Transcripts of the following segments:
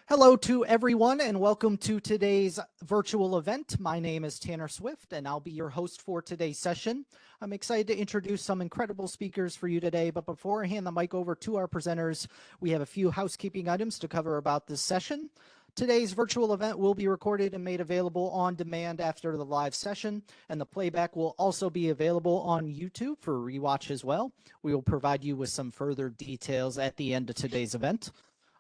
Hello to everyone and welcome to today's virtual event. My name is Tanner Swift and I'll be your host for today's session. I'm excited to introduce some incredible speakers for you today, but before I hand the mic over to our presenters, we have a few housekeeping items to cover about this session. Today's virtual event will be recorded and made available on demand after the live session, and the playback will also be available on YouTube for rewatch as well. We will provide you with some further details at the end of today's event.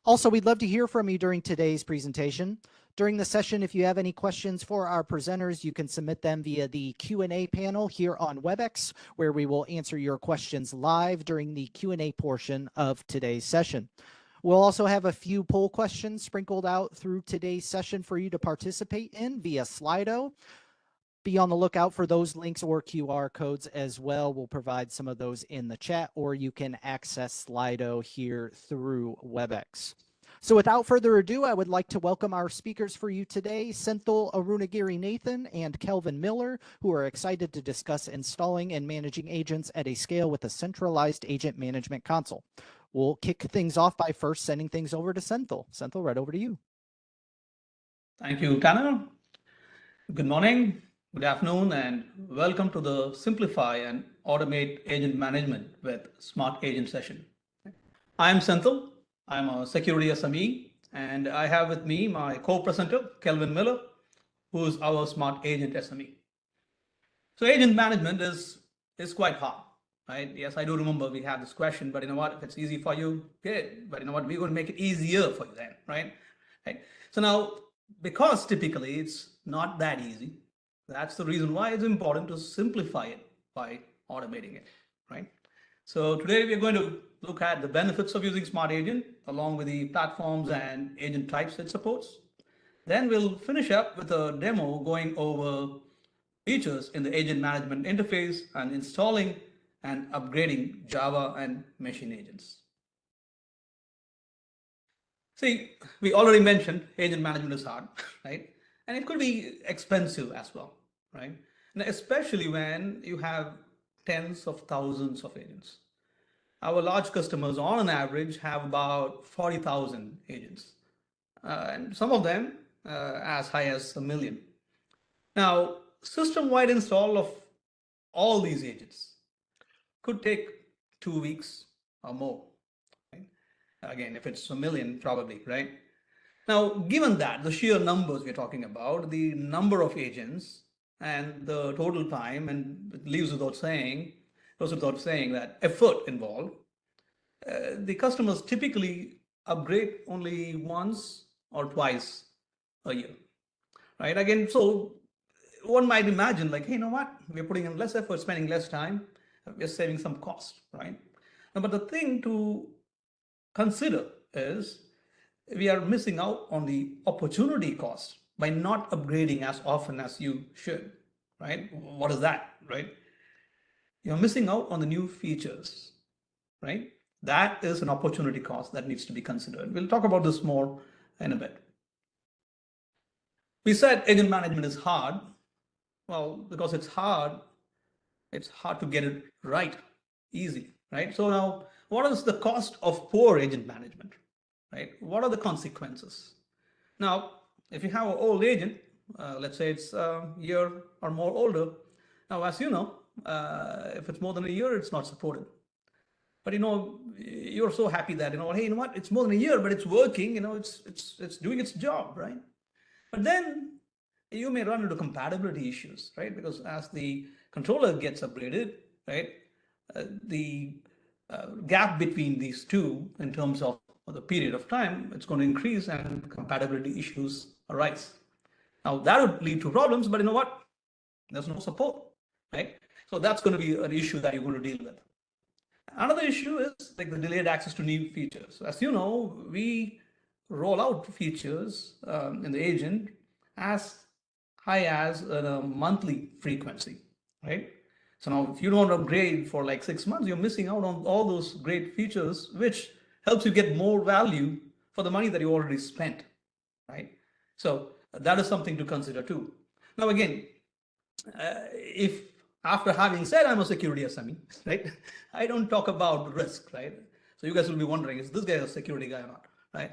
Also, we'd love to hear from you during today's presentation. During the session, if you have any questions for our presenters, you can submit them via the Q&A panel here on WebEx, where we will answer your questions live during the Q&A portion of today's session. We'll also have a few poll questions sprinkled out through today's session for you to participate in via Slido. Be on the lookout for those links or QR codes as well. We'll provide some of those in the chat, or you can access Slido here through WebEx. So without further ado, I would like to welcome our speakers for you today, Senthil Arunagiri Nathan and Kelvin Miller, who are excited to discuss installing and managing agents at a scale with a centralized agent management console. We'll kick things off by first sending things over to Senthil. Senthil, right over to you. Thank you, Tanner. Good morning. Good afternoon and welcome to the Simplify and Automate Agent Management with Smart Agent session. I am Senthil. I'm a security SME and I have with me my co-presenter, Kelvin Miller, who is our Smart Agent SME. So agent management is quite hard, right? Yes, I do remember we had this question, but you know what? If it's easy for you, good. But you know what? We're going to make it easier for you then, right? So now, because typically it's not that easy, that's the reason why it's important to simplify it by automating it, right? So today we're going to look at the benefits of using Smart Agent along with the platforms and agent types it supports. Then we'll finish up with a demo going over features in the agent management interface and installing and upgrading Java and machine agents. See, we already mentioned agent management is hard, right? And it could be expensive as well, right? And especially when you have tens of thousands of agents. Our large customers on an average have about 40,000 agents, and some of them as high as 1 million. Now, system-wide install of all these agents could take 2 weeks or more. Right? Again, if it's 1 million, probably, right? Now, given that, the sheer numbers we're talking about, the number of agents and the total time, and it leaves without saying, goes without saying that effort involved, the customers typically upgrade only once or twice a year, right? Again, so one might imagine like, hey, you know what? We're putting in less effort, spending less time, we're saving some cost, right? Now, but the thing to consider is we are missing out on the opportunity cost by not upgrading as often as you should, right? What is that, right? You're missing out on the new features, right? That is an opportunity cost that needs to be considered. We'll talk about this more in a bit. We said agent management is hard. Well, because it's hard to get it right, easy, right? So now, what is the cost of poor agent management? Right? What are the consequences? Now, if you have an old agent, let's say it's a year or more older. Now, as you know, if it's more than a year, it's not supported. But you know, you're so happy that hey, you know what? It's more than a year, but it's working. It's doing its job, right? But then you may run into compatibility issues, right? Because as the controller gets upgraded, right, the gap between these two in terms of the period of time, it's going to increase and compatibility issues arise. Now that would lead to problems, but you know what? There's no support, right? So that's going to be an issue that you're going to deal with. Another issue is like the delayed access to new features. As you know, we roll out features in the agent as high as a monthly frequency, right? So now if you don't upgrade for like 6 months, you're missing out on all those great features, which helps you get more value for the money that you already spent, right? So that is something to consider too. Now again, if after having said I'm a security SME, right, I don't talk about risk, right? So you guys will be wondering, is this guy a security guy or not, right?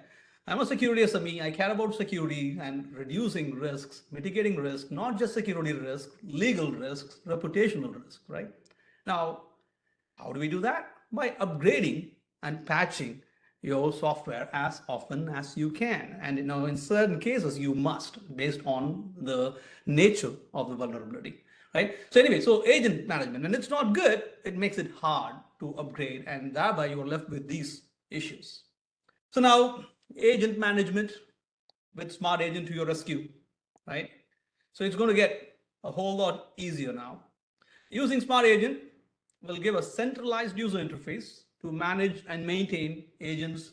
I'm a security SME. I care about security and reducing risks, mitigating risk, not just security risk, legal risks, reputational risk, right? Now, how do we do that? By upgrading and patching your software as often as you can. And in certain cases, you must, based on the nature of the vulnerability, right? So anyway, so agent management, and it's not good. It makes it hard to upgrade, and thereby you are left with these issues. So now, agent management with Smart Agent to your rescue, right? So it's going to get a whole lot easier now. Using Smart Agent will give a centralized user interface to manage and maintain agents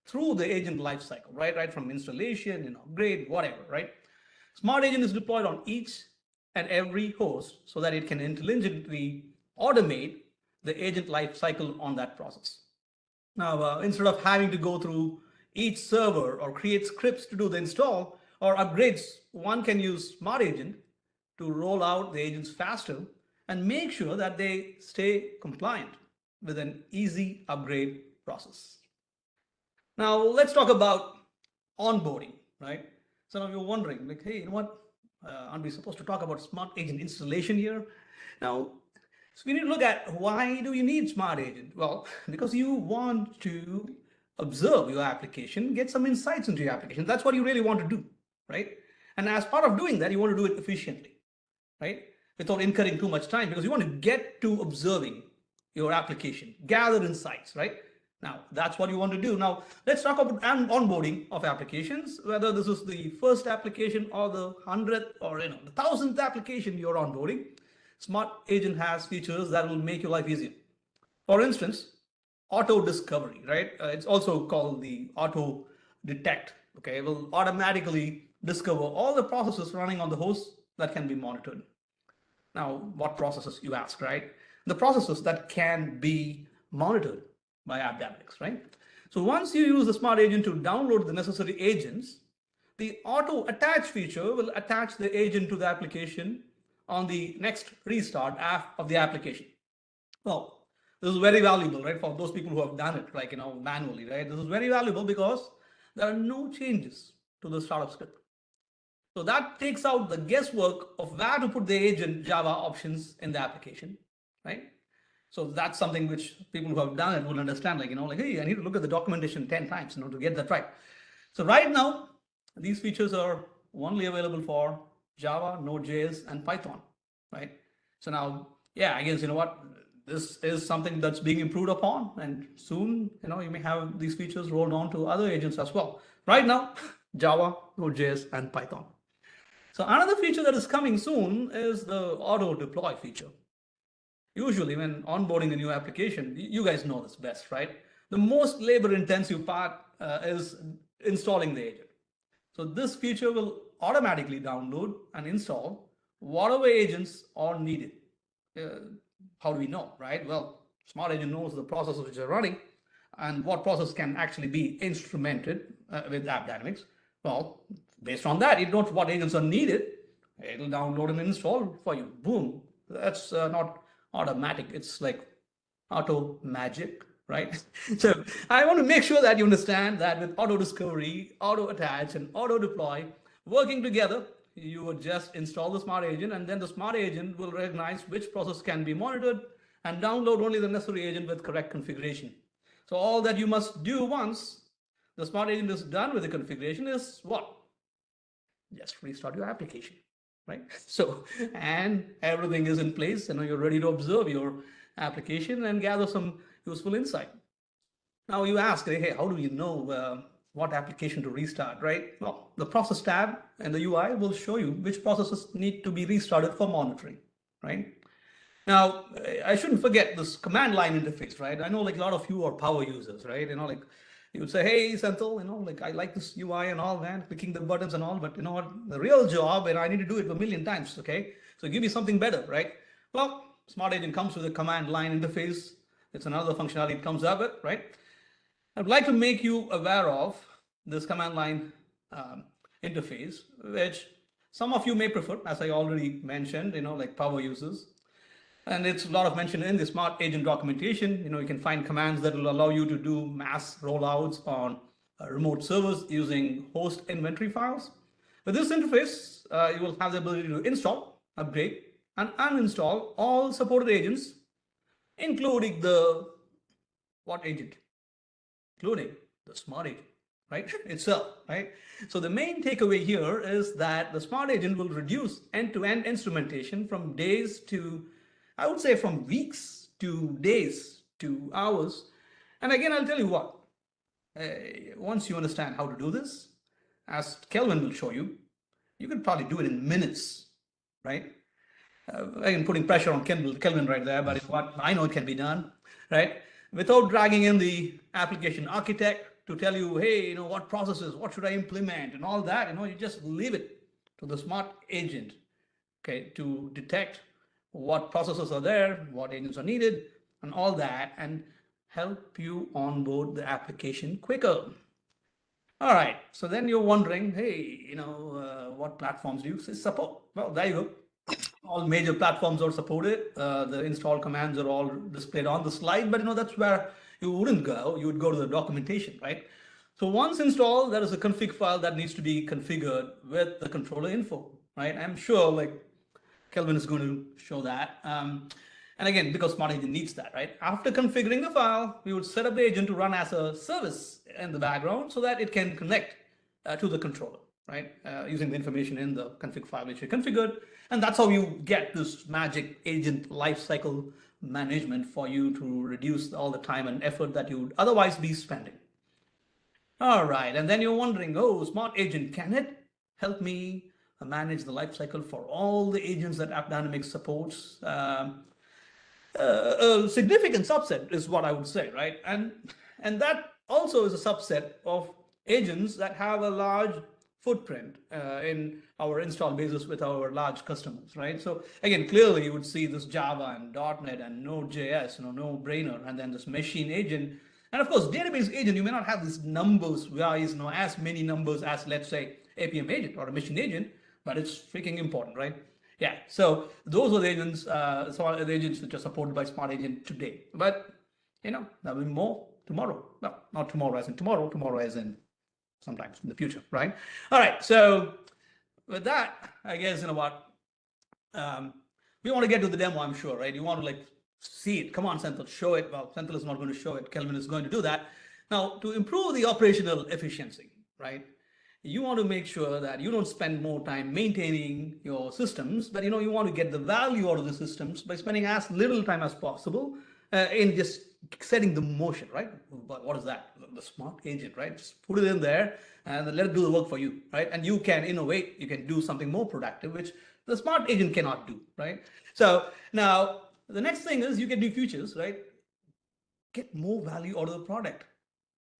through the agent lifecycle, right? Right from installation, upgrade, whatever, right? Smart Agent is deployed on each and every host so that it can intelligently automate the agent lifecycle on that process. Now, instead of having to go through each server or create scripts to do the install or upgrades, one can use Smart Agent to roll out the agents faster and make sure that they stay compliant with an easy upgrade process. Now, let's talk about onboarding, right? Some of you are wondering, like, hey, you know what? Aren't we supposed to talk about Smart Agent installation here? Now, so we need to look at why do you need Smart Agent? Well, because you want to observe your application, get some insights into your application. That's what you really want to do, right? And as part of doing that, you want to do it efficiently, right? Without incurring too much time, because you want to get to observing your application, gather insights, right? Now, that's what you want to do. Now, let's talk about onboarding of applications, whether this is the first application or the 100th or the 1000th application you're onboarding. Smart Agent has features that will make your life easier. For instance, auto discovery, right? It's also called the auto detect. Okay, it will automatically discover all the processes running on the host that can be monitored. Now, what processes, you ask, right? The processes that can be monitored by AppDynamics, right? So once you use the Smart Agent to download the necessary agents, the auto attach feature will attach the agent to the application on the next restart of the application. Well, this is very valuable, right? For those people who have done it, like, manually, right? This is very valuable because there are no changes to the startup script. So that takes out the guesswork of where to put the agent Java options in the application, right? So that's something which people who have done it will understand, like, hey, I need to look at the documentation 10 times, to get that right. So right now, these features are only available for Java, Node.js, and Python, right? So now, yeah, I guess, this is something that's being improved upon, and soon, you may have these features rolled on to other agents as well. Right now, Java, Node.js, and Python. So another feature that is coming soon is the auto deploy feature. Usually when onboarding a new application, you guys know this best, right? The most labor intensive part is installing the agent. So this feature will automatically download and install whatever agents are needed. How do we know, right? Well, Smart Agent knows the processes which are running and what process can actually be instrumented with AppDynamics. Well, based on that, it knows what agents are needed. It'll download and install for you. Boom. That's not automatic. It's like auto magic, right? So I want to make sure that you understand that with auto discovery, auto attach, and auto deploy working together, you would just install the Smart Agent, and then the Smart Agent will recognize which process can be monitored and download only the necessary agent with correct configuration. So all that you must do once the Smart Agent is done with the configuration is what? Just restart your application, right? So, and everything is in place, you're ready to observe your application and gather some useful insight. Now you ask, hey, how do you know what application to restart, right? Well, the process tab and the UI will show you which processes need to be restarted for monitoring, right? Now, I shouldn't forget this command line interface, right? I know like a lot of you are power users, right? Like you would say, hey, Senthil, like I like this UI and all that, clicking the buttons and all, but you know what? The real job, and I need to do it a million times, okay? So give me something better, right? Well, Smart Agent comes with a command line interface. It's another functionality it comes up with, right? I'd like to make you aware of this command line interface, which some of you may prefer, as I already mentioned, like power users. And it's a lot of mention in the Smart Agent documentation. You can find commands that will allow you to do mass rollouts on remote servers using host inventory files. With this interface, you will have the ability to install, upgrade, and uninstall all supported agents, including the what agent? Including the smart agent, right? Itself, right? So the main takeaway here is that the smart agent will reduce end-to-end instrumentation from days to, I would say, from weeks to days to hours. And again, I'll tell you what, once you understand how to do this, as Kelvin will show you, you can probably do it in minutes, right? Again, putting pressure on Kelvin right there, but it's what I know it can be done, right? Without dragging in the application architect to tell you, hey, what processes, what should I implement, and all that. You just leave it to the smart agent, okay, to detect what processes are there, what agents are needed, and all that, and help you onboard the application quicker. All right, so then you're wondering, hey, what platforms do you support? Well, there you go. All major platforms are supported. The install commands are all displayed on the slide, but that's where you wouldn't go. You would go to the documentation, right? So once installed, there is a config file that needs to be configured with the controller info, right? I'm sure like Kelvin is going to show that. And again, because Smart Agent needs that, right? After configuring the file, we would set up the agent to run as a service in the background so that it can connect to the controller, right? Using the information in the config file which we configured. And that's how you get this magic agent lifecycle management for you to reduce all the time and effort that you would otherwise be spending. All right, and then you're wondering, oh, Smart Agent, can it help me manage the lifecycle for all the agents that AppDynamics supports? A significant subset is what I would say, right? And that also is a subset of agents that have a large footprint in our install bases with our large customers, right? So again, clearly you would see this Java and .NET and Node.js, no brainer, and then this machine agent. And of course, database agent, you may not have these numbers wise, as many numbers as, let's say, APM agent or a machine agent, but it's freaking important, right? Yeah, so those are the agents, the agents which are supported by Smart Agent today. But, there'll be more tomorrow. Well, not tomorrow as in tomorrow, tomorrow as in sometimes in the future, right? All right, so with that, I guess, what, we want to get to the demo, I'm sure, right? You want to see it. Come on, Senthil, show it. Well, Senthil is not going to show it. Kelvin is going to do that. Now, to improve the operational efficiency, right? You want to make sure that you don't spend more time maintaining your systems, but you want to get the value out of the systems by spending as little time as possible in just setting the motion, right? What is that? The smart agent, right? Just put it in there and let it do the work for you, right? And you can innovate, you can do something more productive, which the smart agent cannot do, right? So now the next thing is you get new features, right? Get more value out of the product,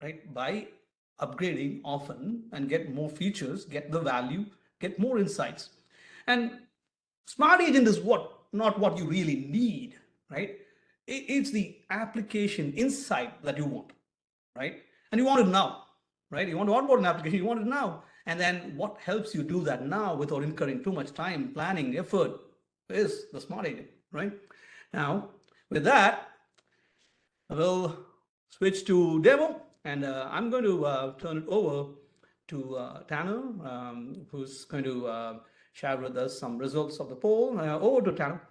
right? By upgrading often and get more features, get the value, get more insights. And Smart Agent is not what you really need, right? It's the application insight that you want, right? And you want it now, right? You want to onboard an application, you want it now. And then what helps you do that now without incurring too much time, planning, effort is the Smart Agent, right? Now, with that, I will switch to demo. And I'm going to turn it over to Tanner, who's going to share with us some results of the poll. Over to Tanner.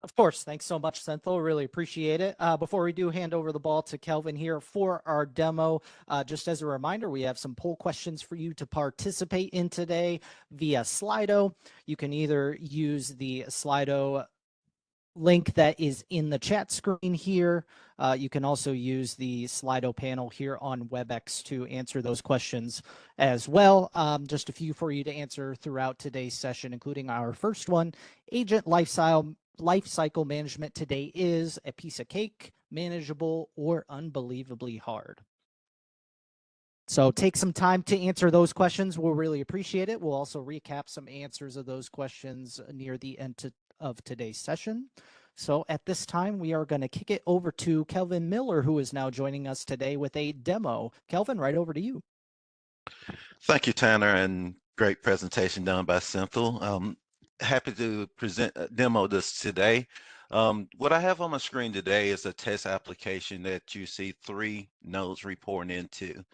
Of course. Thanks so much, Senthil. Really appreciate it. Before we do hand over the ball to Kelvin here for our demo, just as a reminder, we have some poll questions for you to participate in today via Slido. You can either use the Slido link that is in the chat screen here. You can also use the Slido panel here on WebEx to answer those questions as well. Just a few for you to answer throughout today's session, including our first one. Agent lifecycle management today is a piece of cake, manageable, or unbelievably hard? So take some time to answer those questions. We'll really appreciate it. We'll also recap some answers of those questions near the end of today's session. So at this time, we are going to kick it over to Kelvin Miller, who is now joining us today with a demo. Kelvin, right over to you. Thank you, Tanner, and great presentation done by Senthil. Happy to present demo this today. What I have on my screen today is a test application that you see 3 nodes reporting into.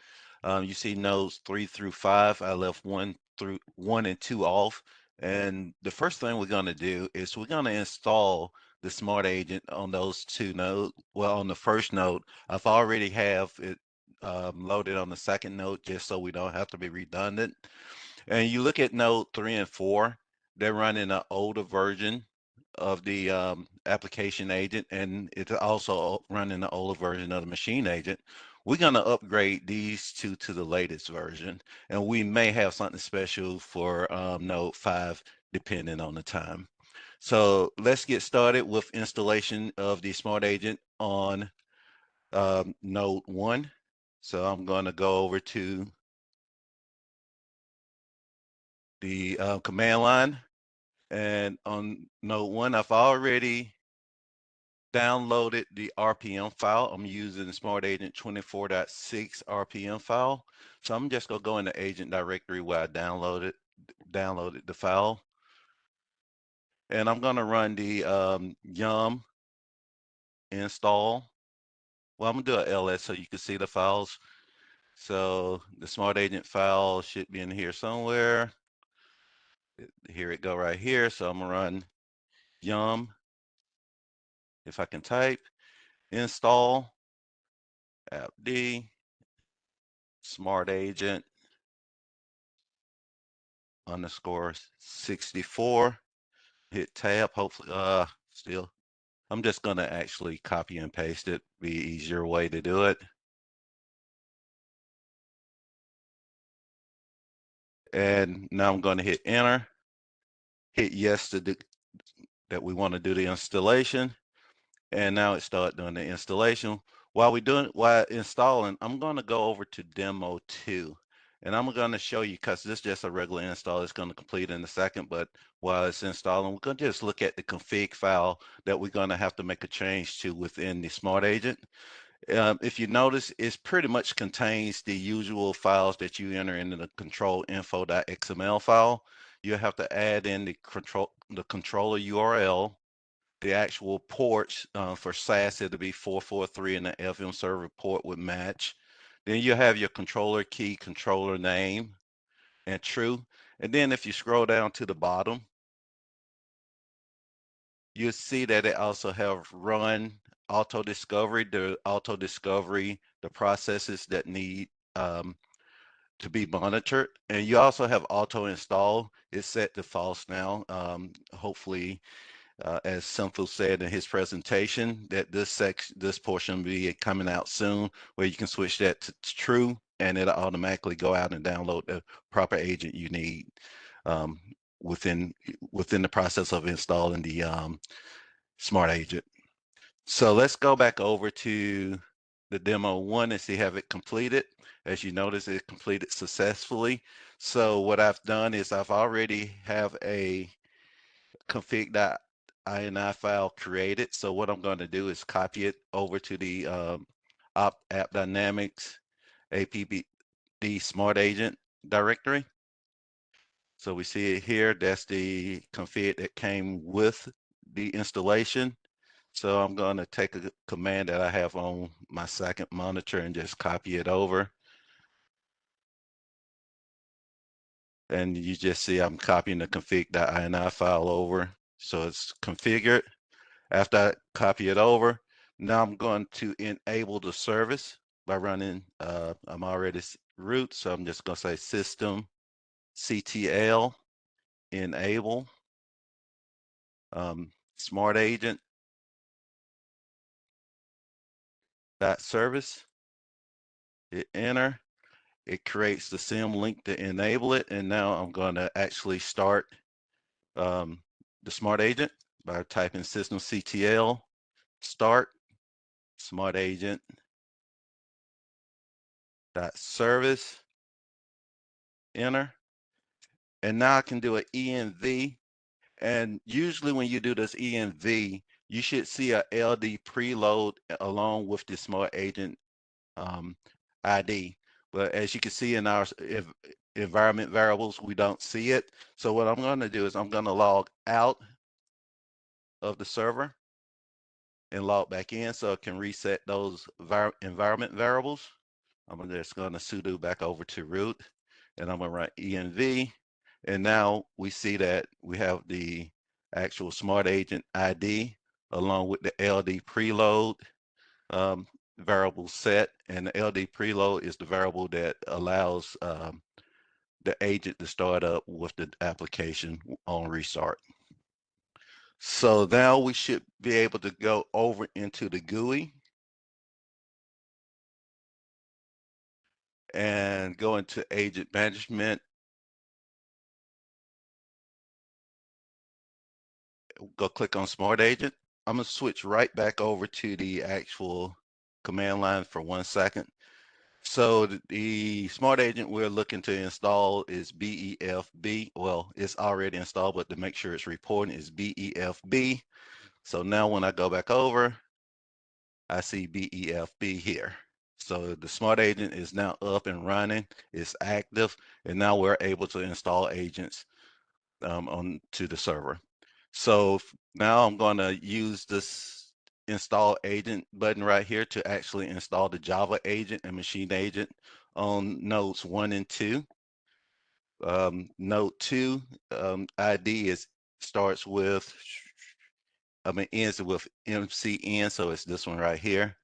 You see nodes 3 through 5. I left 1 and 2 off. And the first thing we're going to do is we're going to install the Smart Agent on those 2 nodes. Well, on the first node, I've already have it loaded on the second node just so we don't have to be redundant. And you look at node 3 and 4, they're running an older version of the application agent, and it's also running an older version of the machine agent. We're going to upgrade these 2 to the latest version, and we may have something special for node 5 depending on the time. So let's get started with installation of the Smart Agent on node 1. So I'm going to go over to the command line, and on node 1, I've already downloaded the RPM file. I'm using the Smart Agent 24.6 RPM file. So I'm just gonna go in the agent directory where I downloaded the file. And I'm gonna run the yum install. Well, I'm gonna do a ls so you can see the files. So the Smart Agent file should be in here somewhere. Here it go right here. So I'm gonna run yum, if I can type, install appd Smart Agent _64, hit tab, hopefully, still, I'm just gonna actually copy and paste it, be easier way to do it. And now I'm gonna hit enter, hit yes to do, that we wanna do the installation. And now it started doing the installation. While installing, I'm gonna go over to demo 2. And I'm gonna show you, because this is just a regular install, it's gonna complete in a second, but while it's installing, we're gonna just look at the config file that we're gonna have to make a change to within the Smart Agent. If you notice, it pretty much contains the usual files that you enter into the control info.xml file. You have to add in the controller URL, the actual ports for SAS, it'll be 443, and the FM server port would match. Then you have your controller key, controller name, and true. And then if you scroll down to the bottom, you'll see that it also have run auto discovery, the processes that need to be monitored. And you also have auto install. It's set to false now. Hopefully, as Simple said in his presentation, that this portion will be coming out soon, where you can switch that to true, and it'll automatically go out and download the proper agent you need um, within the process of installing the Smart Agent. So let's go back over to the demo 1 and see have it completed. As you notice, it completed successfully. So what I've done is I've already have a config.ini file created. So what I'm going to do is copy it over to the AppDynamics AppD Smart Agent directory. So we see it here. That's the config that came with the installation. So I'm going to take a command that I have on my second monitor and just copy it over. And you just see I'm copying the config.ini file over. So it's configured. After I copy it over, now I'm going to enable the service by running, I'm already root, so I'm just going to say system CTL enable Smart Agent .service, hit enter. It creates the sim link to enable it, and now I'm going to actually start the Smart Agent by typing system CTL start Smart Agent .service, enter. And now I can do an ENV. And usually when you do this ENV, you should see a LD preload along with the Smart Agent ID. But as you can see in our environment variables, we don't see it. So what I'm going to do is I'm going to log out of the server. and log back in so it can reset those environment variables. I'm just going to sudo back over to root, and I'm going to run env. And now we see that we have the actual Smart Agent ID along with the LD preload variable set. And the LD preload is the variable that allows the agent to start up with the application on restart. So now we should be able to go over into the GUI and go into agent management. Go click on Smart Agent. I'm going to switch right back over to the actual command line for 1 second. So the Smart Agent we're looking to install is BEFB. Well, it's already installed, but to make sure it's reporting is BEFB. So now when I go back over, I see BEFB here. So the Smart Agent is now up and running, it's active, and now we're able to install agents onto the server. So now I'm going to use this install agent button right here to actually install the Java agent and machine agent on nodes 1 and 2. Node 2 ID starts with, ends with MCN, so it's this one right here.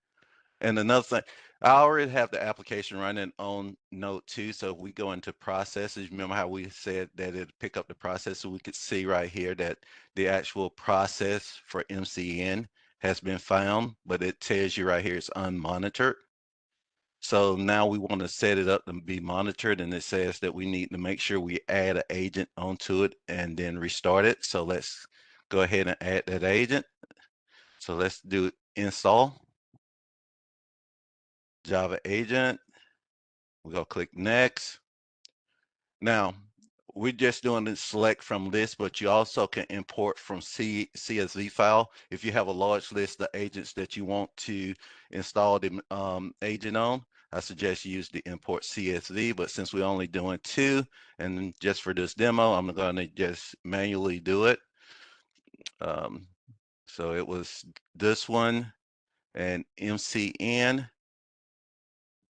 And another thing, I already have the application running on Node 2. So if we go into processes, remember how we said that it'd pick up the process, so we could see right here that the actual process for MCN has been found, but it tells you right here it's unmonitored. So now we want to set it up to be monitored, and it says that we need to make sure we add an agent onto it and then restart it. So let's go ahead and add that agent. So let's do install Java agent. We're going to click next. Now, we're just doing the select from list, but you also can import from CSV file. If you have a large list of agents that you want to install the agent on, I suggest you use the import CSV, but since we're only doing 2, and just for this demo, I'm going to just manually do it. So it was this one and MCN.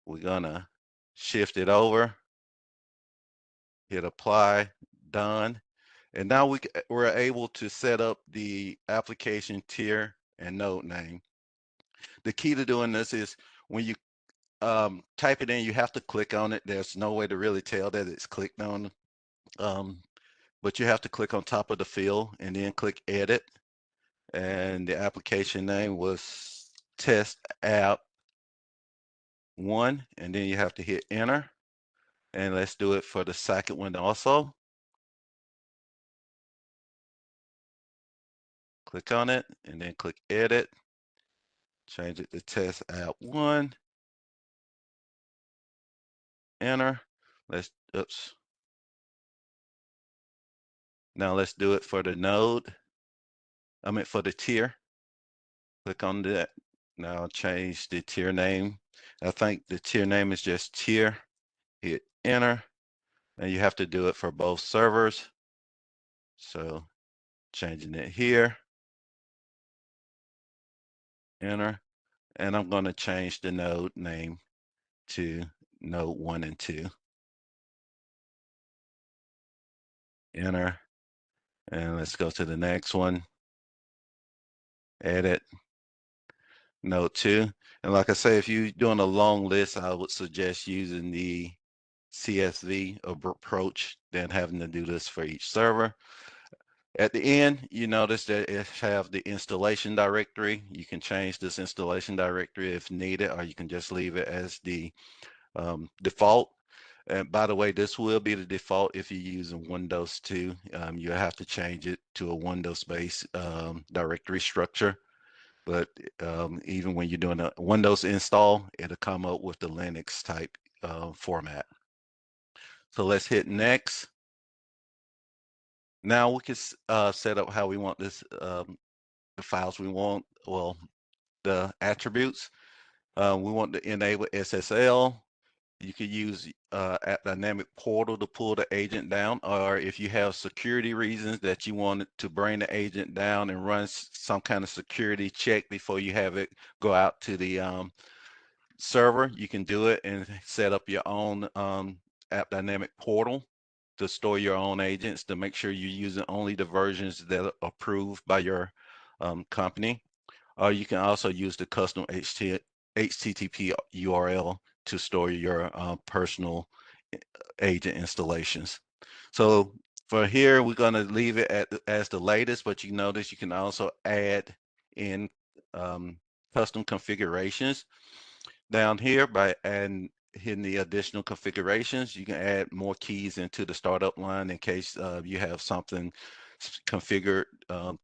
We're going to shift it over, hit apply, done. And now we're able to set up the application tier and node name. The key to doing this is when you type it in, you have to click on it. There's no way to really tell that it's clicked on, but you have to click on top of the field and then click edit. And the application name was test app 1, and then you have to hit enter. And let's do it for the second one also. Click on it and then click edit. Change it to test app 1. Enter. Oops. Now let's do it for the node. For the tier. Click on that. Now change the tier name. I think the tier name is just tier. Hit enter. And you have to do it for both servers. So changing it here. Enter. And I'm going to change the node name to node 1 and 2. Enter. And let's go to the next one. Edit. Node 2. And like I say, if you're doing a long list, I would suggest using the CSV approach than having to do this for each server. At the end, you notice that it have the installation directory. You can change this installation directory if needed, or you can just leave it as the default. And by the way, this will be the default if you're using Windows 2. You have to change it to a Windows-based directory structure. But even when you're doing a Windows install, it'll come up with the Linux type format. So let's hit next. Now we can set up how we want this, the files we want, well, the attributes. We want to enable SSL. You could use AppDynamic Portal to pull the agent down, or if you have security reasons that you want to bring the agent down and run some kind of security check before you have it go out to the server, you can do it and set up your own AppDynamic Portal to store your own agents to make sure you're using only the versions that are approved by your company. Or you can also use the custom HTTP URL to store your personal agent installations. So for here, we're going to leave it as the latest, but you notice you can also add in custom configurations down here by hitting the additional configurations. You can add more keys into the startup line in case you have something configured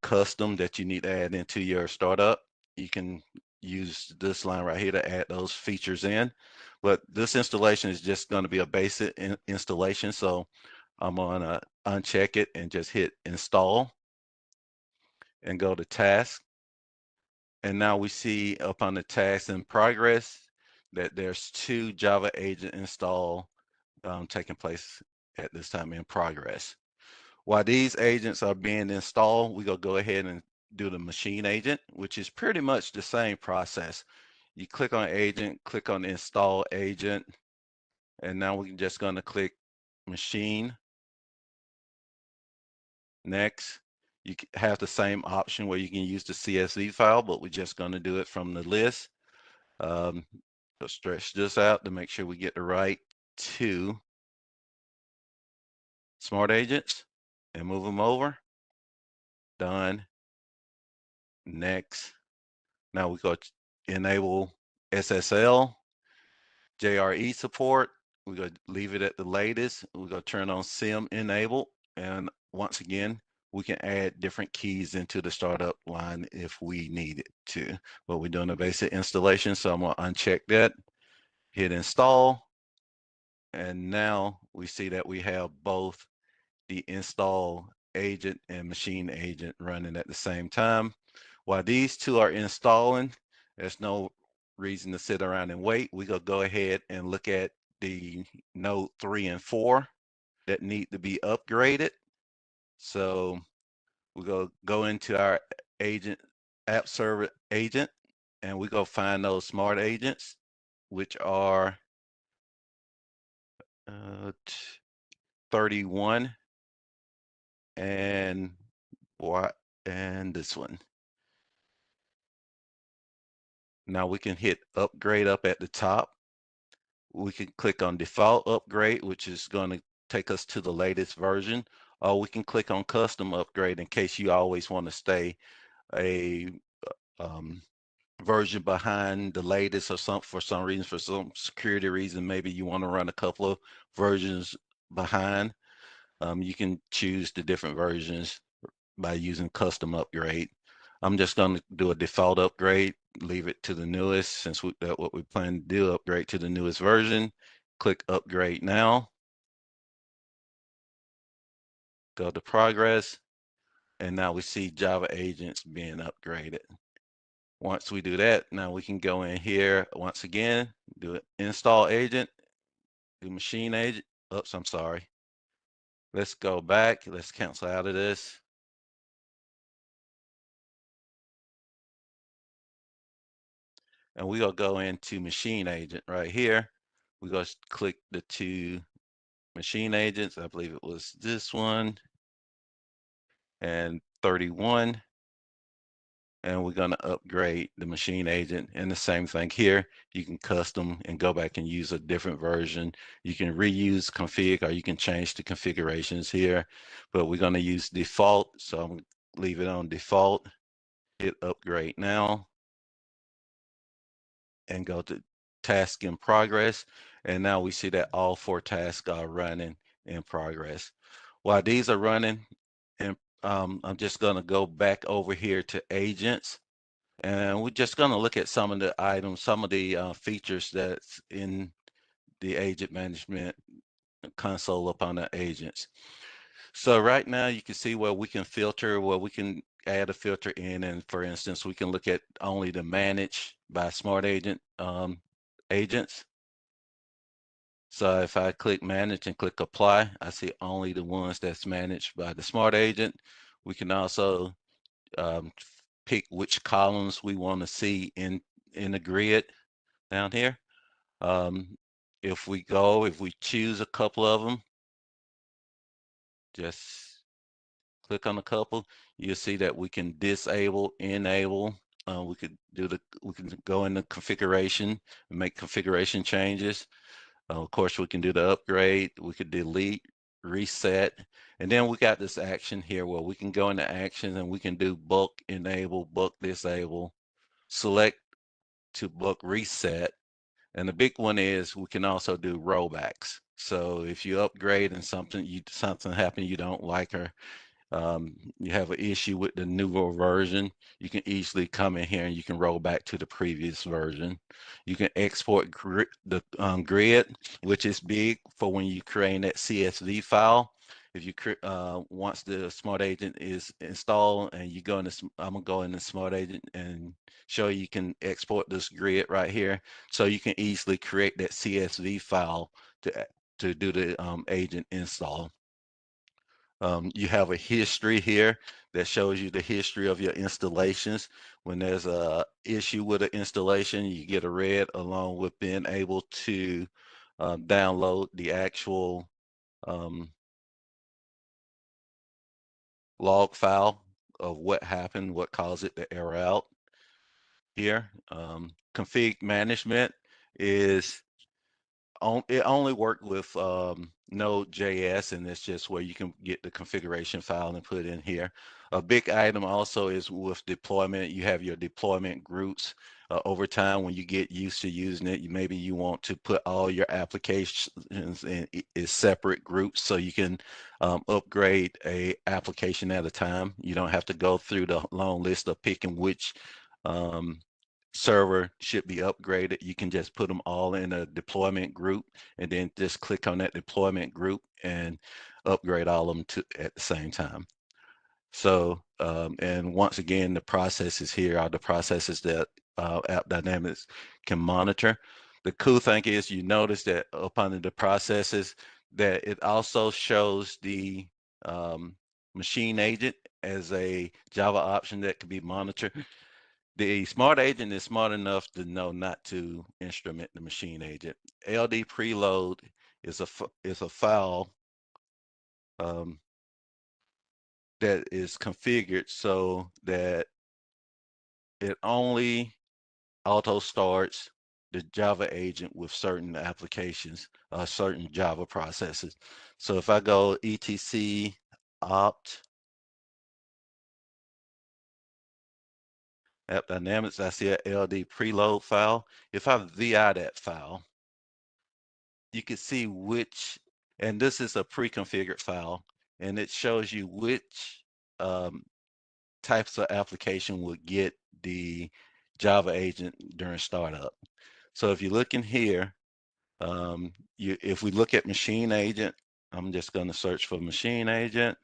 custom that you need to add into your startup. You can use this line right here to add those features in. But this installation is just going to be a basic installation. So I'm going to uncheck it and just hit install and go to task. And now we see up on the tasks in progress that there's 2 Java agent install taking place at this time in progress. While these agents are being installed, we're going to go ahead and do the machine agent, which is pretty much the same process. You click on agent, click on install agent, and now we're just going to click machine. Next, you have the same option where you can use the CSV file, but we're just going to do it from the list. So stretch this out to make sure we get the right 2 smart agents and move them over. Done. Next. Now we go to enable SSL, JRE support. We're going to leave it at the latest. We're going to turn on SIM enable. And once again, we can add different keys into the startup line if we need it to. But we're doing a basic installation, so I'm going to uncheck that, hit install. And now we see that we have both the install agent and machine agent running at the same time. While these 2 are installing, there's no reason to sit around and wait. We're going to go ahead and look at the node 3 and 4 that need to be upgraded. So we're going to go into our agent app server agent, and we go find those smart agents, which are 31 and what, and this one. Now we can hit upgrade up at the top. We can click on default upgrade, which is going to take us to the latest version. Or we can click on custom upgrade in case you always want to stay a version behind the latest or something for some reason, for some security reason. Maybe you want to run a couple of versions behind. You can choose the different versions by using custom upgrade. I'm just going to do a default upgrade, leave it to the newest since that's what we plan to do, upgrade to the newest version. Click upgrade now. Go to progress. And now we see Java agents being upgraded. Once we do that, now we can go in here once again, do it install agent, do machine agent. Oops, I'm sorry. Let's go back. Let's cancel out of this. And we're going to go into machine agent right here. We're going to click the 2 machine agents. I believe it was this one and 31. And we're going to upgrade the machine agent. And the same thing here. You can custom and go back and use a different version. You can reuse config, or you can change the configurations here. But we're going to use default. So I'm going to leave it on default. Hit upgrade now. And go to task in progress. And now we see that all 4 tasks are running in progress. While these are running, and I'm just going to go back over here to agents. And we're just going to look at some of the items, some of the features that's in the agent management console upon the agents. So right now you can see where we can filter, where we can add a filter in. And for instance, we can look at only the manage by smart agent agents. So if I click manage and click apply, I see only the ones that's managed by the Smart Agent. We can also pick which columns we want to see in the grid down here. If we choose a couple of them, just click on a couple, you'll see that we can disable, enable. We can go into configuration and make configuration changes. Of course, we can do the upgrade. We could delete, reset, and then we got this action here where we can go into actions and we can do bulk enable, bulk disable, select to bulk reset. And the big one is we can also do rollbacks. So if you upgrade and something happened you don't like, or you have an issue with the newer version, you can easily come in here and you can roll back to the previous version. You can export the grid, which is big for when you create that CSV file. If you once the Smart Agent is installed and you go in this, I'm gonna go in the Smart Agent and show you can export this grid right here, so you can easily create that CSV file to do the agent install. You have a history here that shows you the history of your installations. When there's a issue with an installation, you get a red along with being able to download the actual log file of what happened, what caused it to error out here. Config management is it only worked with Node.js, and it's just where you can get the configuration file and put in here. A big item also is with deployment. You have your deployment groups. Over time, when you get used to using it, maybe you want to put all your applications in separate groups so you can upgrade a application at a time. You don't have to go through the long list of picking which server should be upgraded. You can just put them all in a deployment group and then just click on that deployment group and upgrade all of them at the same time. So, and once again, the processes here are the processes that AppDynamics can monitor. The cool thing is you notice that up under the processes that it also shows the machine agent as a Java option that can be monitored. The Smart Agent is smart enough to know not to instrument the machine agent. LD preload is a file that is configured so that it only auto starts the Java agent with certain applications, certain Java processes. So if I go etc opt AppDynamics, I see a LD preload file. If I VI that file, you can see which, and this is a pre-configured file, and it shows you which types of application would get the Java agent during startup. So if you look in here, if we look at machine agent, I'm just going to search for machine agent,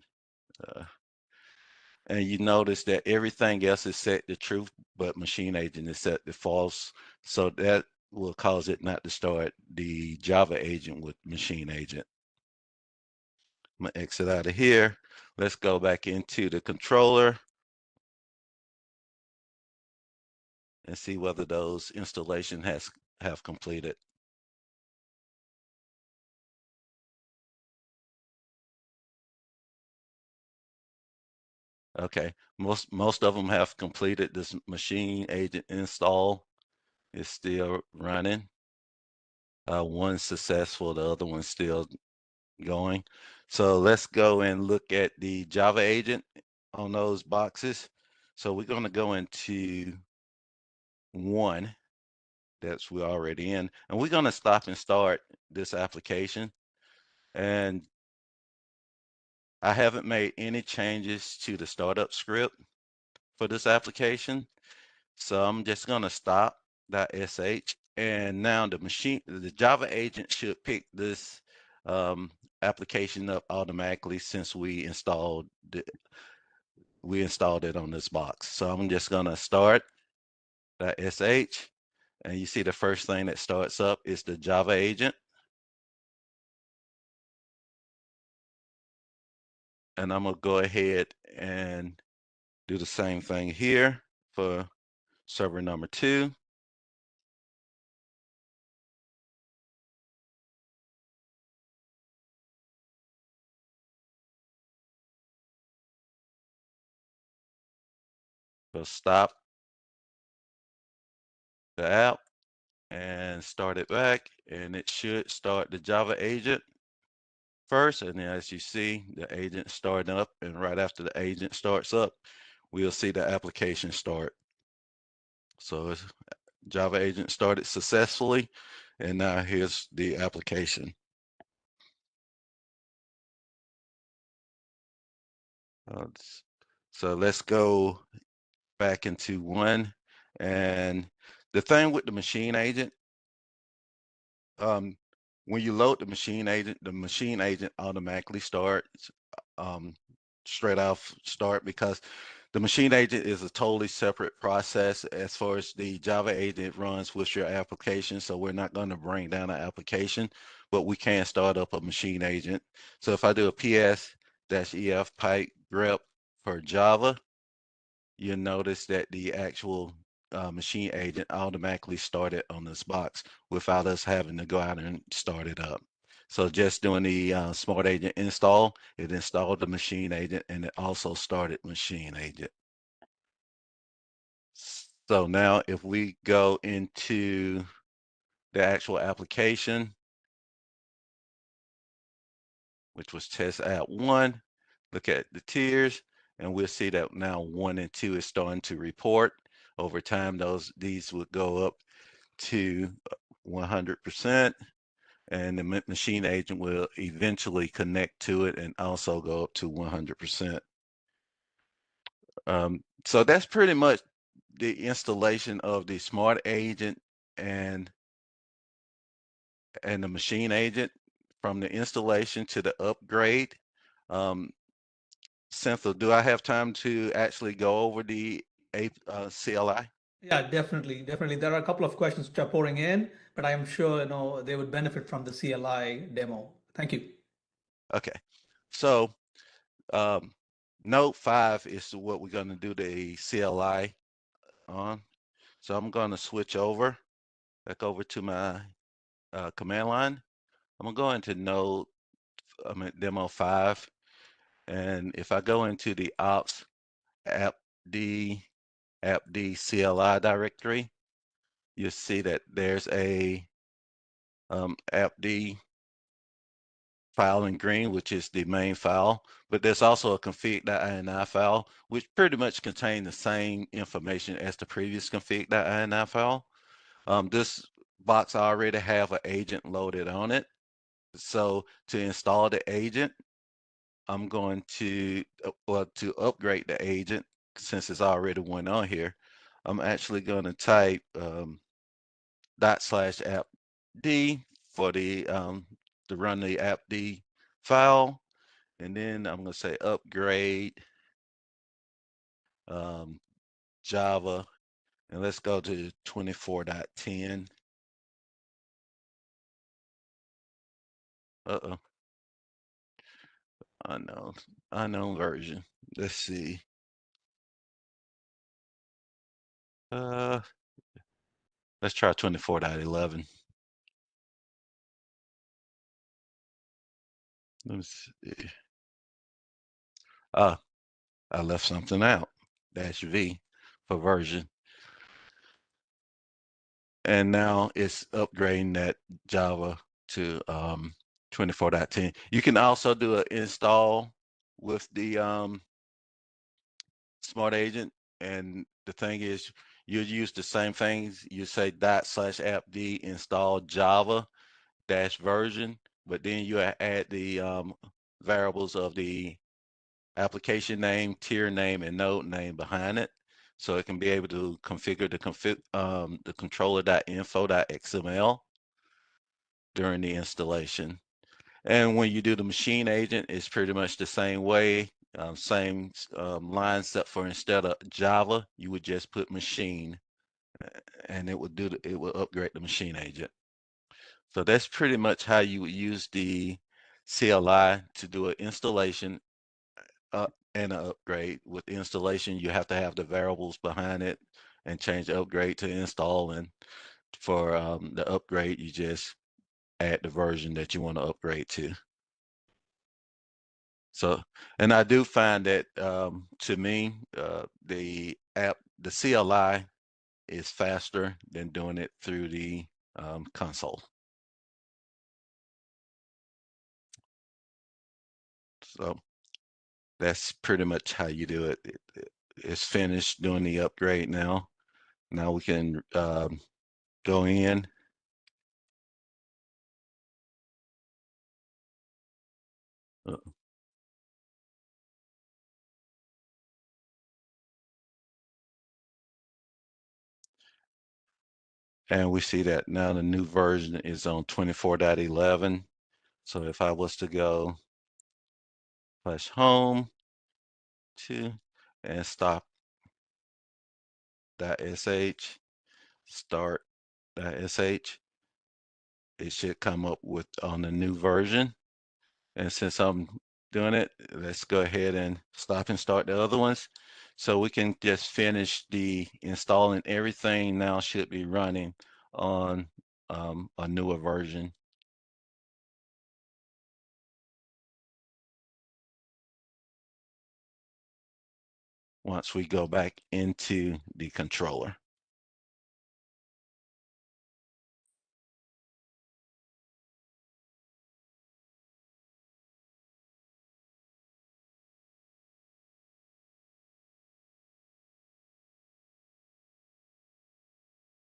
and you notice that everything else is set to true, but machine agent is set to false. So that will cause it not to start the Java agent with machine agent. I'm gonna exit out of here. Let's go back into the controller and see whether those installation have completed. Okay, most of them have completed. This machine agent install is still running. One's successful, the other one's still going. So let's go and look at the Java agent on those boxes. So we're going to go into one that's we're already in, and we're going to stop and start this application. And I haven't made any changes to the startup script for this application. So I'm just going to stop .sh. And now the Java agent should pick this application up automatically since we installed it on this box. So I'm just going to start .sh. And you see the first thing that starts up is the Java agent. And I'm gonna go ahead and do the same thing here for server number 2. So stop the app and start it back, and it should start the Java agent first. And then as you see, the agent starting up, and right after the agent starts up, we'll see the application start. So Java agent started successfully, and now here's the application. So let's go back into one. And the thing with the machine agent, when you load the machine agent automatically starts straight off start, because the machine agent is a totally separate process. As far as the Java agent runs with your application, so we're not going to bring down an application, but we can start up a machine agent. So if I do a ps-ef pipe grep for Java, you'll notice that the actual machine agent automatically started on this box without us having to go out and start it up. So just doing the Smart Agent install, it installed the machine agent, and it also started machine agent. So now if we go into the actual application, which was test app 1, look at the tiers, and we'll see that now 1 and 2 is starting to report. Over time, these would go up to 100%, and the machine agent will eventually connect to it and also go up to 100%. So that's pretty much the installation of the Smart Agent and the machine agent, from the installation to the upgrade. Cynthia, do I have time to actually go over the CLI? Yeah, definitely, definitely. There are a couple of questions which are pouring in, but I am sure they would benefit from the CLI demo. Thank you. Okay, so um, Node 5 is what we're going to do the CLI on. So I'm going to switch back over to my command line. I'm going to go into Node demo 5, and if I go into the ops appd CLI directory, you'll see that there's a appd file in green, which is the main file, but there's also a config.ini file, which pretty much contain the same information as the previous config.ini file. This box already have an agent loaded on it. So to install the agent, I'm going to, to upgrade the agent, since it's already one on here, I'm actually going to type /appd for the to run the appd file, and then I'm going to say upgrade Java, and let's go to 24.10. Uh-oh, unknown version. Let's see. Uh, let's try 24.11. Let me see. Ah, I left something out. -V for version. And now it's upgrading that Java to 24.10. You can also do an install with the Smart Agent, and the thing is, you use the same things. You say /appd install Java dash version, but then you add the variables of the application name, tier name, and node name behind it, so it can be able to configure the controller.info.xml during the installation. And when you do the machine agent, it's pretty much the same way, same line, except for instead of Java, you would just put machine, and it will upgrade the machine agent. So that's pretty much how you would use the CLI to do an installation and an upgrade. With installation, you have to have the variables behind it and change the upgrade to install. And for the upgrade, you just add the version that you want to upgrade to. So, and I do find that to me, the CLI is faster than doing it through the console. So that's pretty much how you do it. It's finished doing the upgrade now. Now we can go in. And we see that now the new version is on 24.11. So if I was to go flash home to and stop .sh, start .sh, it should come up with on the new version. And since I'm doing it, let's go ahead and stop and start the other ones. So we can just finish the installing. Everything now should be running on a newer version. Once we go back into the controller.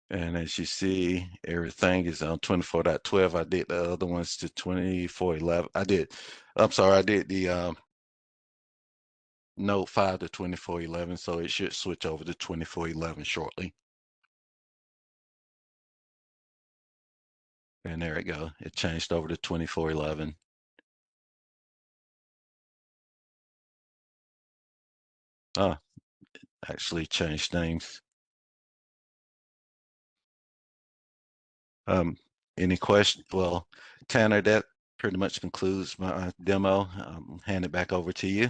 And as you see, everything is on 24.12. I did the other ones to 24.11. I'm sorry, I did the Node 5 to 24.11, so it should switch over to 24.11 shortly. And there it go. It changed over to 24.11. Ah, actually changed names. Any question? Well, Tanner, that pretty much concludes my demo. Hand it back over to you.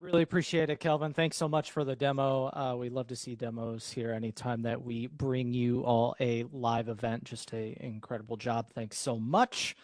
Really appreciate it, Kelvin. Thanks so much for the demo. We love to see demos here anytime that we bring you all a live event. Just an incredible job. Thanks so much.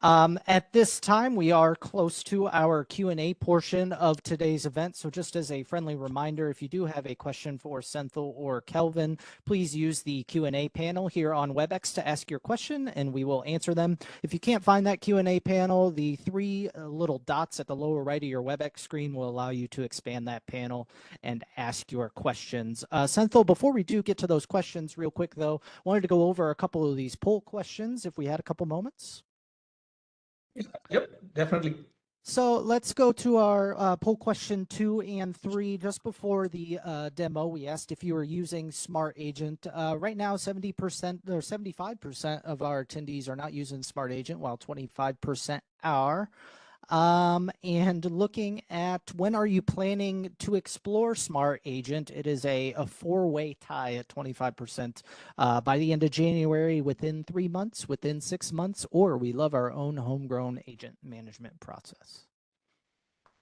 At this time, we are close to our Q&A portion of today's event. So just as a friendly reminder, if you do have a question for Senthil or Kelvin, please use the Q&A panel here on WebEx to ask your question, and we will answer them. If you can't find that Q&A panel, the three little dots at the lower right of your WebEx screen will allow you to expand that panel and ask your questions. Senthil, before we do get to those questions real quick, though, wanted to go over a couple of these poll questions if we had a couple moments. Yep, definitely. So let's go to our poll question 2 and 3. Just before the demo, we asked if you were using Smart Agent. Right now, 70% or 75% of our attendees are not using Smart Agent, while 25% are. And looking at when are you planning to explore Smart Agent, it is a four-way tie at 25% by the end of January, within 3 months, within 6 months, or we love our own homegrown agent management process.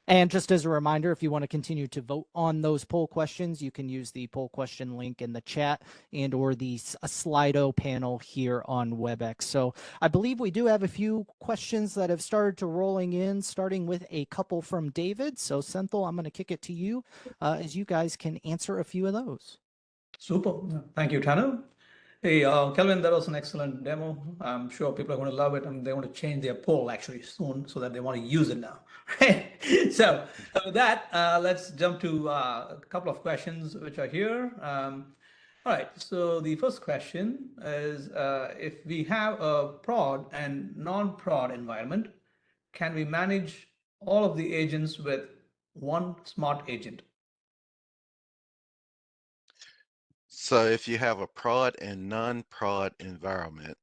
And just as a reminder, if you want to continue to vote on those poll questions, you can use the poll question link in the chat and or the Slido panel here on WebEx. So I believe we do have a few questions that have started to rolling in, starting with a couple from David. So Senthil, I'm going to kick it to you as you guys can answer a few of those. Super. Thank you, Tanner. Hey, Kelvin, that was an excellent demo. I'm sure people are going to love it, and they want to change their poll actually soon so that they want to use it now. So with that, let's jump to a couple of questions which are here. All right, so the first question is, if we have a prod and non-prod environment, can we manage all of the agents with one smart agent? So if you have a prod and non-prod environment,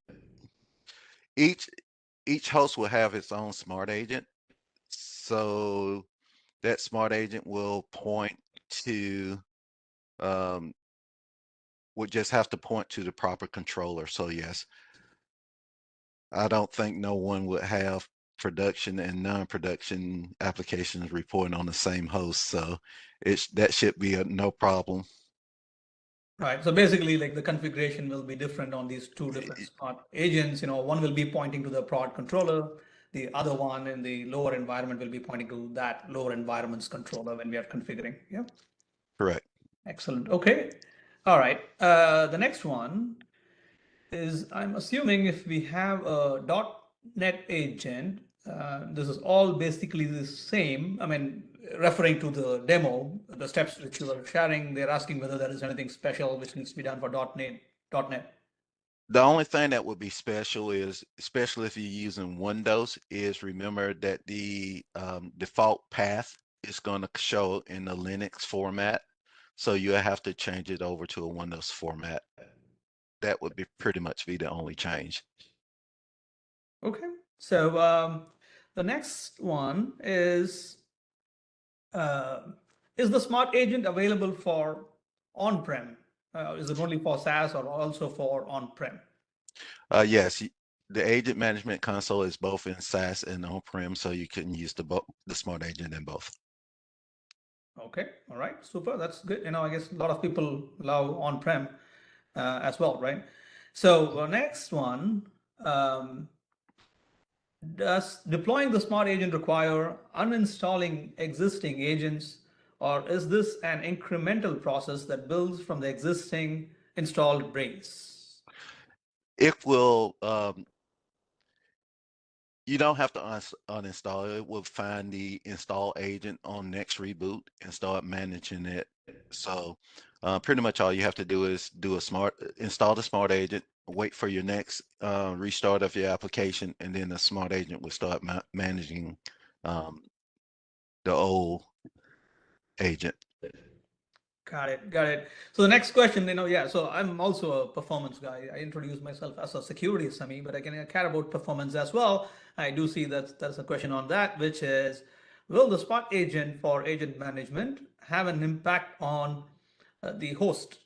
each host will have its own smart agent. So that smart agent will point to would just have to point to the proper controller. So yes, I don't think no one would have production and non-production applications reporting on the same host. So that should be no problem. Right. So basically, like the configuration will be different on these two different smart agents. One will be pointing to the prod controller. The other one in the lower environment will be pointing to that lower environment's controller when we are configuring. Yeah. Correct. Excellent. Okay. All right. The next one is, I'm assuming if we have a .NET agent, this is all basically the same. I mean, referring to the demo, the steps which you were sharing, they're asking whether there is anything special which needs to be done for .NET. The only thing that would be special is, especially if you're using Windows, is remember that the default path is going to show in the Linux format. So you have to change it over to a Windows format. That would be pretty much be the only change. Okay. So the next one uh, is the smart agent available for on-prem? Is it only for SaaS or also for on-prem? Yes, the agent management console is both in SaaS and on-prem, so you can use the smart agent in both. Okay, all right, super. That's good. I guess a lot of people love on-prem as well, right? So next one, does deploying the smart agent require uninstalling existing agents, or is this an incremental process that builds from the existing installed base? It will you don't have to uninstall it. It will find the install agent on next reboot and start managing it. So pretty much all you have to do is install the smart agent, wait for your next restart of your application, and then the smart agent will start managing um, the old agent. Got it. Got it. So the next question, yeah, so I'm also a performance guy. I introduce myself as a security SME, but I care about performance as well. I do see that there's a question on that, which is, will the Spot agent for agent management have an impact on the host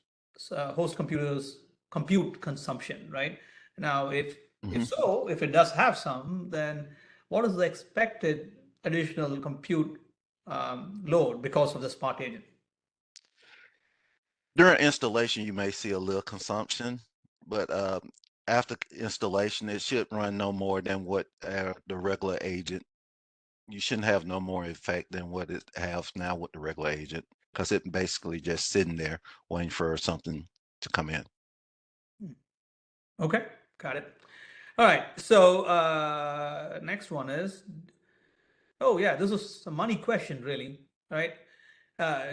computers compute consumption, right? Now, if so, if it does have some, then what is the expected additional compute load because of the Spot agent? During installation, you may see a little consumption, but after installation, it should run no more than what the regular agent. You shouldn't have no more effect than what it has now with the regular agent, because it basically just sitting there waiting for something to come in. Okay, got it. All right, so next one is, oh yeah, this is a money question really, right?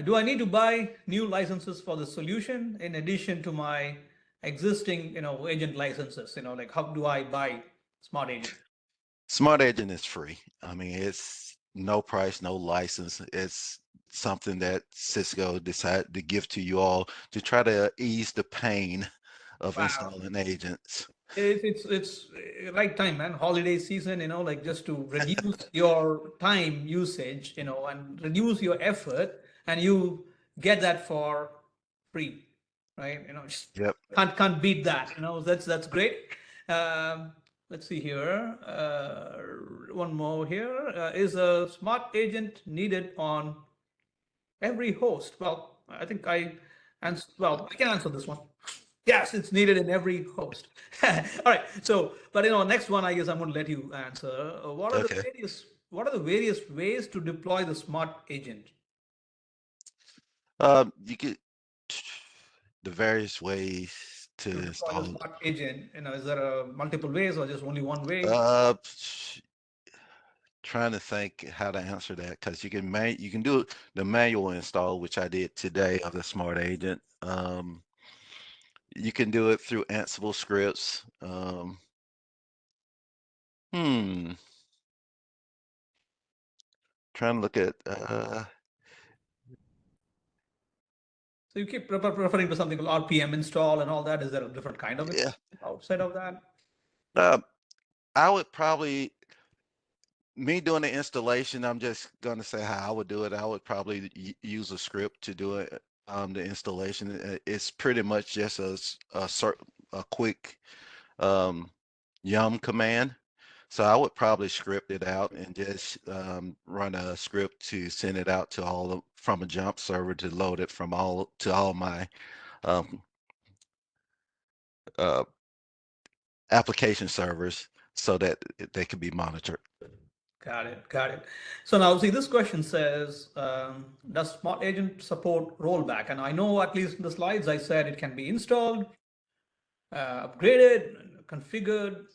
Do I need to buy new licenses for the solution in addition to my existing, agent licenses? Like how do I buy Smart Agent? Smart Agent is free. I mean, it's no price, no license. It's something that Cisco decided to give to you all to try to ease the pain of Wow. installing agents. It's right time, man. Holiday season, like just to reduce your time usage, and reduce your effort, and you get that for free, right? Just Yep. can't beat that. That's great. Let's see here. One more here. Is a smart agent needed on every host? Well, I think I can answer this one. Yes, it's needed in every host. All right. So, but next one, I guess I'm going to let you answer. Okay. What are the various ways to deploy the smart agent? You could the various ways to To deploy the install. smart agent, is there multiple ways or just only one way? Uh, Trying to think how to answer that, because you can do the manual install, which I did today of the smart agent. You can do it through Ansible scripts. Hmm. Trying to look at So you keep referring to something called RPM install and all that. Is there a different kind of yeah. install outside of that? Uh, I would probably me doing the installation. I'm just gonna say how I would do it. I would probably use a script to do it. The installation. It's pretty much just a quick yum command. So I would probably script it out and just run a script to send it out to from a jump server to load it from all my um, uh, application servers so that they can be monitored. Got it. Got it. So now, see, this question says, does Smart Agent support rollback? And I know, at least in the slides, I said it can be installed, upgraded, configured.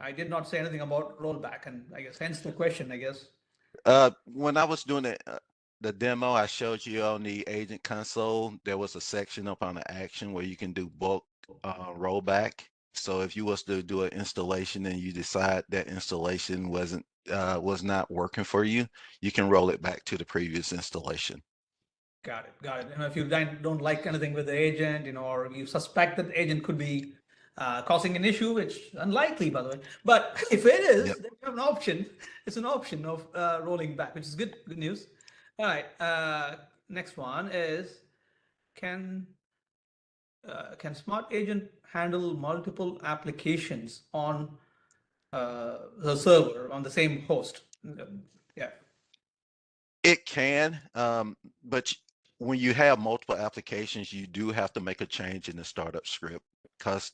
I did not say anything about rollback, and I guess hence the question, I guess. When I was doing the demo, I showed you on the agent console, there was a section up on the action where you can do bulk rollback. So if you was to do an installation and you decide that installation was not working for you, you can roll it back to the previous installation. Got it. Got it. And if you don't like anything with the agent, or you suspect that the agent could be causing an issue, which is unlikely, by the way. But if it is, Yep. then you have an option. It's an option of rolling back, which is good news. All right. Next one is, can Smart Agent handle multiple applications on the server on the same host? Yeah. It can, but when you have multiple applications, you do have to make a change in the startup script because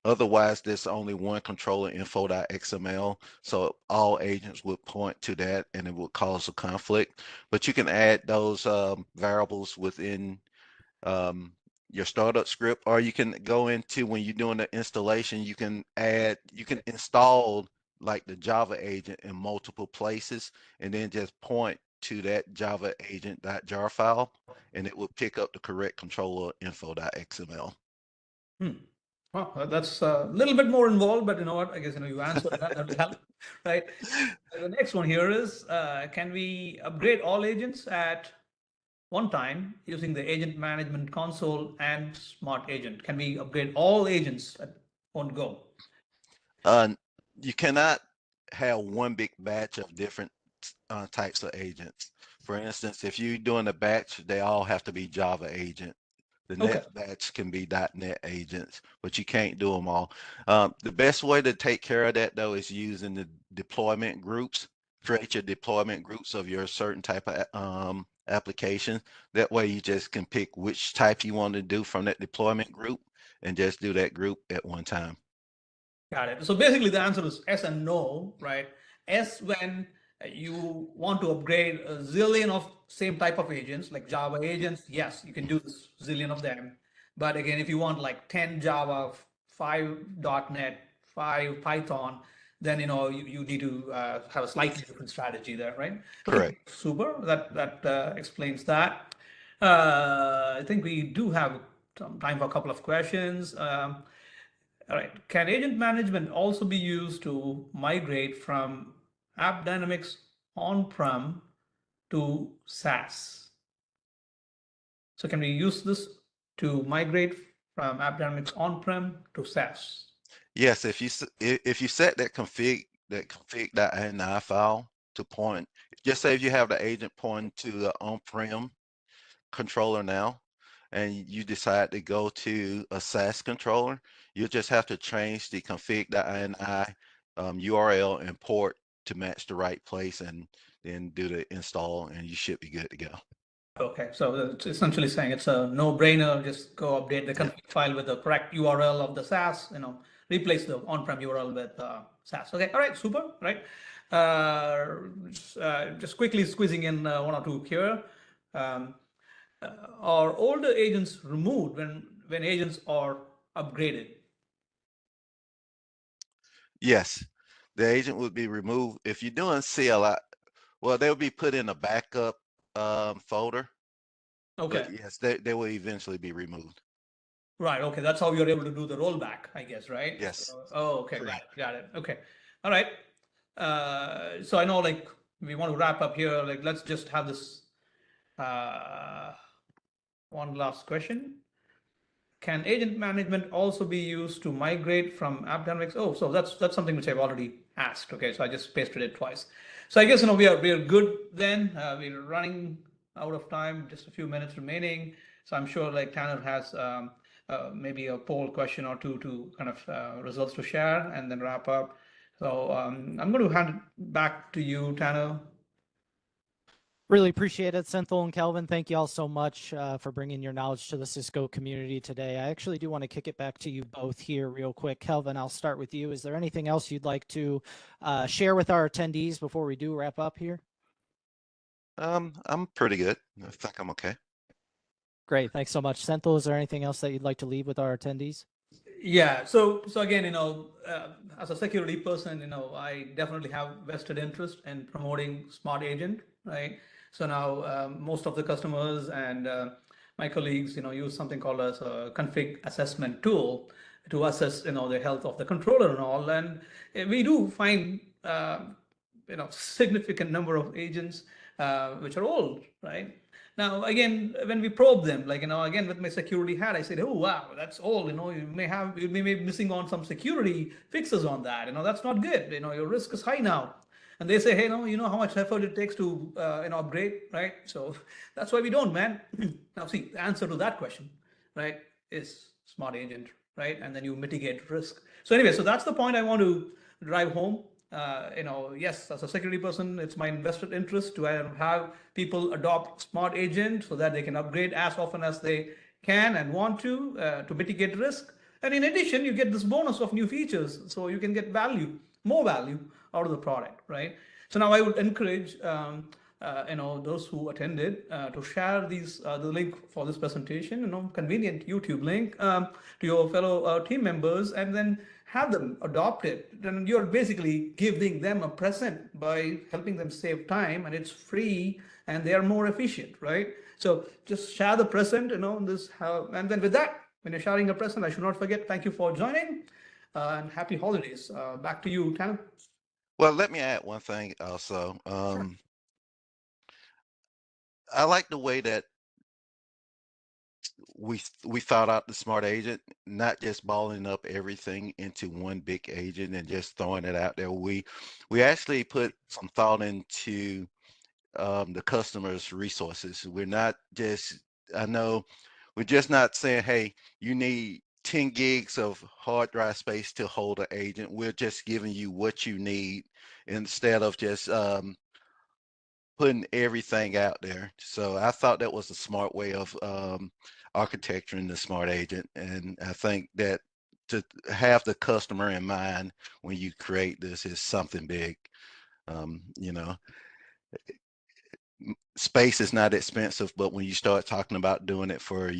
otherwise there's only one controller info.xml. So all agents would point to that and it would cause a conflict. But you can add those variables within your startup script, or you can go into when you're doing the installation, you can install like the Java agent in multiple places and then just point to that Java agent.jar file and it will pick up the correct controller info.xml. Well, that's a little bit more involved, but you know what? I guess you answered that. That will help, right? The next one here is, can we upgrade all agents at one time using the agent management console and Smart Agent? Can we upgrade all agents at one go? You cannot have one big batch of different types of agents. For instance, if you're doing a batch, they all have to be Java agent. The Okay. next batch can be .NET agents, but you can't do them all. The best way to take care of that though is using the deployment groups. Create your deployment groups of your certain type of application. That way you just can pick which type you want to do from that deployment group and just do that group at one time. Got it. So basically the answer is yes and no, right? Yes, when you want to upgrade a zillion of same type of agents, like Java agents, yes, you can do this zillion of them. But again, if you want like 10 Java, 5 .NET, 5 Python, then you need to have a slightly different strategy there, right? Okay, Correct. super. That explains that. I think we do have some time for a couple of questions. All right. Can agent management also be used to migrate from AppDynamics on-prem to SaaS? So can we use this to migrate from AppDynamics on-prem to SaaS? Yes, if you set that config.ini file to point, just say if you have the agent point to the on-prem controller now, and you decide to go to a SaaS controller, you just have to change the config.ini URL and port to match the right place, and then do the install, and you should be good to go. Okay, so it's essentially saying it's a no-brainer. Just go update the config file with the correct URL of the SaaS. Replace the on-prem URL with SaaS. Okay, all right, super. Right. Just quickly squeezing in one or two here. Are older agents removed when agents are upgraded? Yes, the agent would be removed if you're doing CLI. Well, they'll be put in a backup folder, Okay. but yes, they will eventually be removed. Right. Okay. That's how you're able to do the rollback, I guess, right? Yes. Oh, okay. Correct. Got it. Okay. All right. So I know, like, we want to wrap up here. Like, let's just have this one last question. Can agent management also be used to migrate from AppDynamics? Oh, so that's something which I've already asked. Okay, so I just pasted it twice. So I guess we are good then. We're running out of time, just a few minutes remaining. So I'm sure like Tanner has maybe a poll question or two to kind of results to share and then wrap up. So I'm going to hand it back to you, Tanner. Really appreciate it, Senthil and Kelvin. Thank you all so much for bringing your knowledge to the Cisco community today. I actually do want to kick it back to you both here real quick. Kelvin, I'll start with you. Is there anything else you'd like to share with our attendees before we do wrap up here? I'm pretty good. I think I'm okay. Great. Thanks so much. Senthil, is there anything else that you'd like to leave with our attendees? Yeah. So again, as a security person, I definitely have vested interest in promoting Smart Agent, right? So now most of the customers and my colleagues, use something called as a config assessment tool to assess, the health of the controller and all. And we do find, significant number of agents which are old, right? Now, again, when we probe them, like, again, with my security hat, I said, oh, wow, that's old. You may be missing on some security fixes on that. That's not good. Your risk is high now. And they say, hey, you know how much effort it takes to, upgrade, right? So that's why we don't, man. Now, see, the answer to that question, right, is Smart Agent, right? And then you mitigate risk. So anyway, so that's the point I want to drive home. Yes, as a security person, it's my invested interest to have people adopt Smart Agent so that they can upgrade as often as they can and want to mitigate risk. And in addition, you get this bonus of new features, so you can get more value out of the product, right? So now I would encourage those who attended to share the link for this presentation, convenient YouTube link to your fellow team members, and then have them adopt it. Then you're basically giving them a present by helping them save time, and it's free and they are more efficient, right? So just share the present, and then with that, when you're sharing a present, I should not forget, thank you for joining and happy holidays. Back to you, Tanner. Well, let me add one thing also. Sure. I like the way that we thought out the Smart Agent, not just balling up everything into one big agent and just throwing it out there. We actually put some thought into the customer's resources. We're not just, I know, we're just not saying, hey, you need 10 gigs of hard drive space to hold an agent. We're just giving you what you need instead of just putting everything out there. So I thought that was a smart way of architecturing the Smart Agent. And I think that to have the customer in mind when you create this is something big. You know, space is not expensive, but when you start talking about doing it for,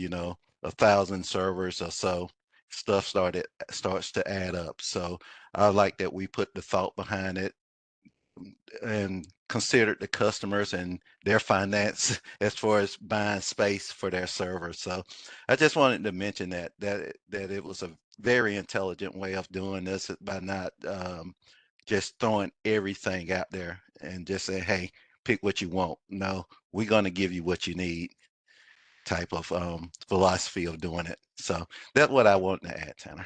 1,000 servers or so, stuff starts to add up. So I like that we put the thought behind it and considered the customers and their finance as far as buying space for their servers. So I just wanted to mention that it was a very intelligent way of doing this by not just throwing everything out there and just saying, hey, pick what you want. No, we're going to give you what you need type of philosophy of doing it. So that's what I want to add, Tanner.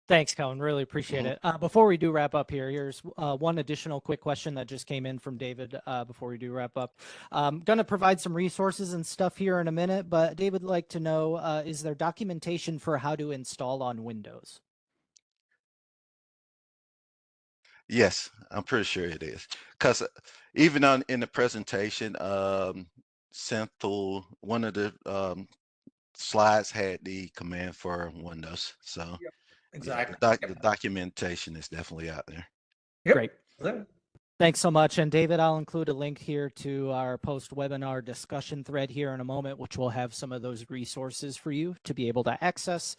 Thanks, Kelvin. Really appreciate it. Before we do wrap up here, here's one additional quick question that just came in from David before we do wrap up. I'm going to provide some resources and stuff here in a minute, but David would like to know, is there documentation for how to install on Windows? Yes, I'm pretty sure it is. Because even in the presentation, Senthil, one of the slides had the command for Windows. So Yep. yeah, Exactly. the documentation is definitely out there. Yep. Great. Thanks so much. And David, I'll include a link here to our post-webinar discussion thread here in a moment, which will have some of those resources for you to be able to access,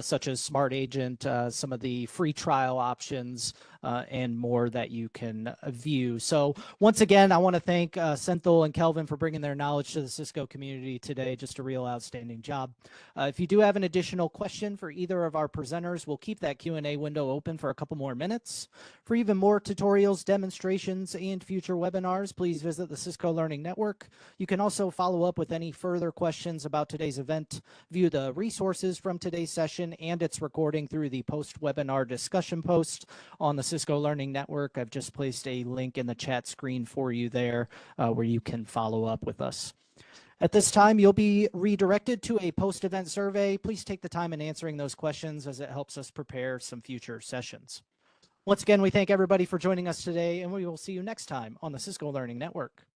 such as Smart Agent, some of the free trial options, and more that you can view. So once again, I want to thank Senthil and Kelvin for bringing their knowledge to the Cisco community today. Just a real outstanding job. If you do have an additional question for either of our presenters, we'll keep that Q&A window open for a couple more minutes. For even more tutorials, demonstrations, and future webinars, please visit the Cisco Learning Network. You can also follow up with any further questions about today's event, view the resources from today's session and its recording through the post-webinar discussion post on the Cisco Learning Network. I've just placed a link in the chat screen for you there where you can follow up with us. At this time, you'll be redirected to a post-event survey. Please take the time in answering those questions as it helps us prepare some future sessions. Once again, we thank everybody for joining us today, and we will see you next time on the Cisco Learning Network.